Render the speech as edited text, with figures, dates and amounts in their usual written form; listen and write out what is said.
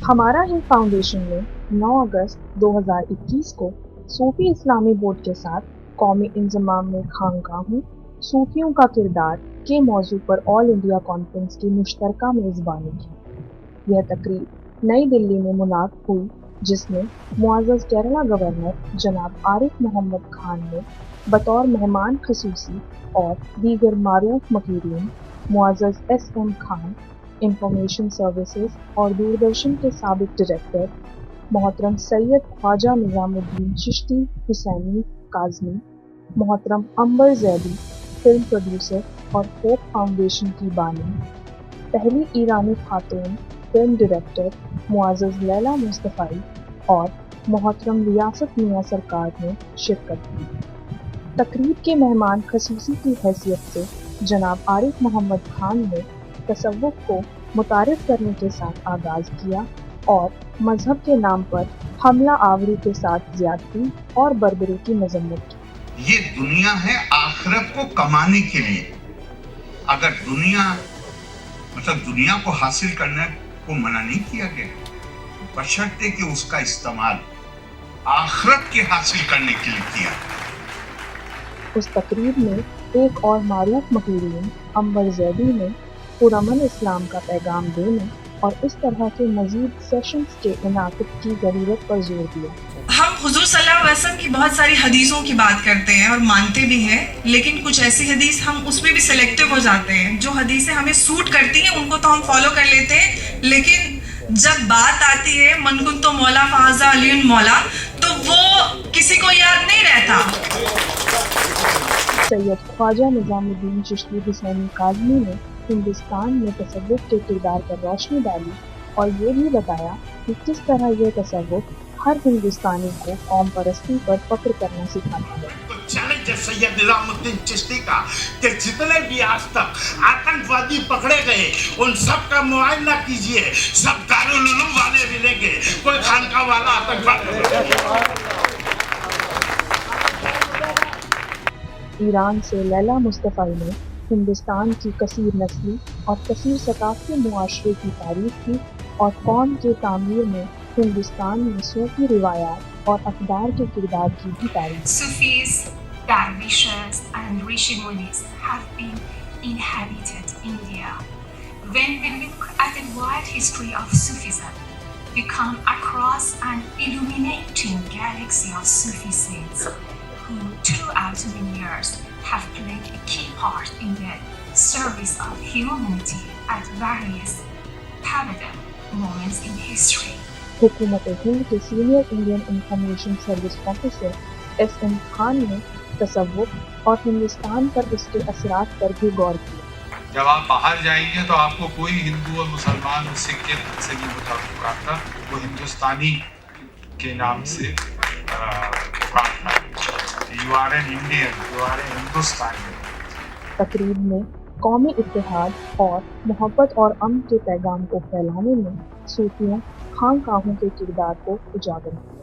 हमारा हिंद फाउंडेशन ने 9 अगस्त 2021 को सूफी इस्लामी बोर्ड के साथ कौमी इंज़माम में खानकाहों सूफियों का किरदार के मौजू पर ऑल इंडिया कॉन्फ्रेंस की मुश्तरका मेज़बानी की। यह तकरीब नई दिल्ली में मुनाद हुई, जिसमें मुअज़्ज़ज़ केरला गवर्नर जनाब आरिफ मोहम्मद खान ने बतौर मेहमान ख़ुसूसी और दीगर मारूफ मकीरीन मुअज़्ज़ज़ एस.एम. खान, इंफॉर्मेशन सर्विसेज और दूरदर्शन के साबिक डायरेक्टर मोहतरम सैयद ख्वाजा निज़ामुद्दीन चिश्ती हुसैनी काज़मी, मोहतरम अंबर ज़ैदी फिल्म प्रोड्यूसर और होप फाउंडेशन की बानी, पहली ईरानी खातून फिल्म डायरेक्टर मुअज़्ज़ज़ लैला मुस्तफ़ाई और मोहतरम रियासत मियां सरकार ने शिरकत की। तकरीब के मेहमान ख़ुसूसी की हैसियत से जनाब आरिफ मोहम्मद खान ने तसव्वुफ़ को मुतारिफ़ करने के साथ आगाज़ किया और मज़हब के नाम पर हमला आवरी के साथ ज़्यादती और बर्बरी की मज़म्मत की। ये दुनिया है आखिरत को कमाने के लिए। अगर दुनिया को हासिल करने को मना नहीं किया गया, बशर्ते कि उसका इस्तेमाल आखिरत के हासिल करने के लिए किया। उस तकरीब में एक और मारूफ मकीरीन अंबर ज़ैदी ने पुरअमन इस्लाम का पैगाम देने और इस तरह के मज़ीद सेशंस के इनाक़द की ज़रूरत पर जोर दिया। हम हुज़ूर सल्लल्लाहु अलैहि वसल्लम की बहुत सारी हदीसों की बात करते हैं और मानते भी हैं, लेकिन कुछ ऐसी हदीस हम उसमें भी सिलेक्टिव हो जाते हैं। जो हदीसें हमें सूट करती हैं उनको तो हम फॉलो कर लेते हैं, लेकिन जब बात आती है मन कुंतु मौला फ़हाज़ा अलीयुन मौला, तो वो किसी को याद नहीं रहता। सैयद ख्वाजा निज़ामुद्दीन चिश्ती हुसैनी काज़मी ने हिंदुस्तान में तसव्वुफ़ के किरदार पर रोशनी डाली और ये भी बताया कि किस तरह यह तसव्वुफ़ हर हिंदुस्तानी को कौम परस्ती पर फख्र करना सिखाता है। तो चैलेंज है सैयद निज़ामुद्दीन चिश्ती का कि जितने भी आज तक आतंकवादी पकड़े गए उन सब का मुआयना कीजिए, सब दारुल उलूम वाले मिलेंगे, कोई खानका वाला आतंकवादी। ईरान से लैला मुस्तफ़ाई ने हिंदुस्तान की कसीर नस्ली और कसीर सकाफ़ती मुआशरे की तारीफ़ की और कौम के तामीर में हिंदुस्तान में सूफी रिवायात और अक़दार के किरदार की भी तारीफ़। Sufis, dervishes and rishi munis have been inhabited India. When we look at the wide history of Sufism, we come across an illuminating galaxy of Sufi saints who throughout the years have played a key part in the service of humanity at various pivotal moments in history. हुकूमत हिंद के senior Indian information service officer SM. Khan ने तसव्वुफ़ और हिंदुस्तान पर इसके असरात पर भी गौर किया। जब आप बाहर जाएंगे तो आपको कोई हिंदू और मुसलमान और सिख के से नहीं पुकारता, वो हिंदुस्तानी के नाम से पुकारता है। You are an Indian, you are an Hindustani. तकरीब में कौमी इत्तेहाद और मोहब्बत और अमन के पैगाम को फैलाने में सूफियों खानकाहों के किरदार को उजागर किया।